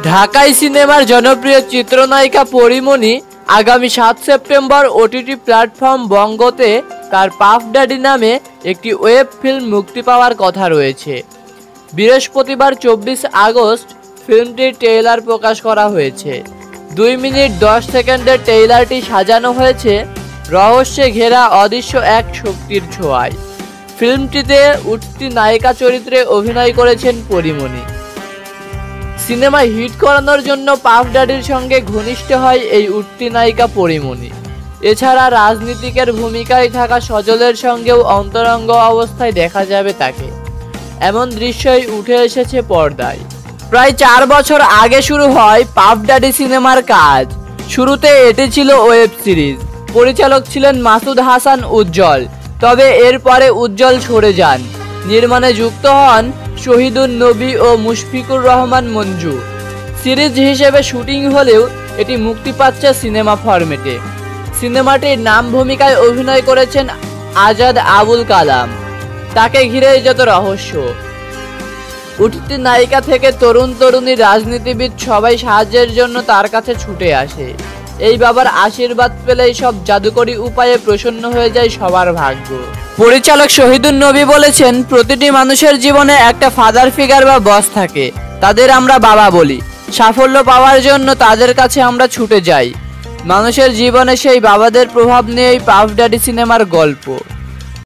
ঢাকাই সিনেমার জনপ্রিয় চিত্রনায়িকা পরীমণি আগামী ৭ সেপ্টেম্বর ওটিটি প্ল্যাটফর্ম বঙ্গতে তার পাফ ড্যাডি নামে একটি ওয়েব ফিল্ম মুক্তি পাওয়ার কথা রয়েছে। বৃহস্পতিবার ২৪ আগস্ট ফিল্মটির ট্রেইলার প্রকাশ করা হয়েছে। ২ মিনিট ১০ সেকেন্ডের ট্রেইলারটি সাজানো হয়েছে রহস্যে ঘেরা অদৃশ্য এক শক্তির ছোঁয়ায়। ফিল্মটিতে উঠতি নায়িকা চরিত্রে অভিনয় করেছেন পরীমণি। সিনেমায় হিট করানোর জন্য পাফ ড্যাডির সঙ্গে ঘনিষ্ঠ হয় এই উঠতি নায়িকা পরীমণি। এছাড়া রাজনীতিকের ভূমিকায় থাকা সজলের সঙ্গেও অন্তরঙ্গ অবস্থায় দেখা যাবে তাকে। এমন দৃশ্যই উঠে এসেছে পর্দায়। প্রায় ৪ বছর আগে শুরু হয় পাফ ড্যাডি সিনেমার কাজ। শুরুতে এটি ছিল ওয়েব সিরিজ, পরিচালক ছিলেন মাসুদ হাসান উজ্জ্বল। তবে এরপরে উজ্জ্বল সরে যান, নির্মাণে যুক্ত হন শহীদুন নবী ও মুশফিকুর রহমান মঞ্জু। সিরিজ হিসেবে শুটিং হলেও এটি মুক্তি পাচ্ছে সিনেমা ফরম্যাটে। সিনেমাটির নাম ভূমিকায় অভিনয় করেছেন আজাদ আবুল কালাম। তাকে ঘিরেই যত রহস্য। উঠতি নায়িকা থেকে তরুণ তরুণী রাজনীতিবিদ সবাই সাহায্যের জন্য তার কাছে ছুটে আসে। এই বাবার আশীর্বাদ পেলেই সব জাদুকরী উপায়ে প্রসন্ন হয়ে যায় সবার ভাগ্য। পরিচালক শহীদুন নবী বলেছেন, প্রতিটি মানুষের জীবনে একটা ফাদার ফিগার বা বস থাকে, তাদের আমরা বাবা বলি। সাফল্য পাওয়ার জন্য তাদের কাছে আমরা ছুটে যাই। মানুষের জীবনে সেই বাবাদের প্রভাব নিয়েই পাফ ড্যাডি সিনেমার গল্প।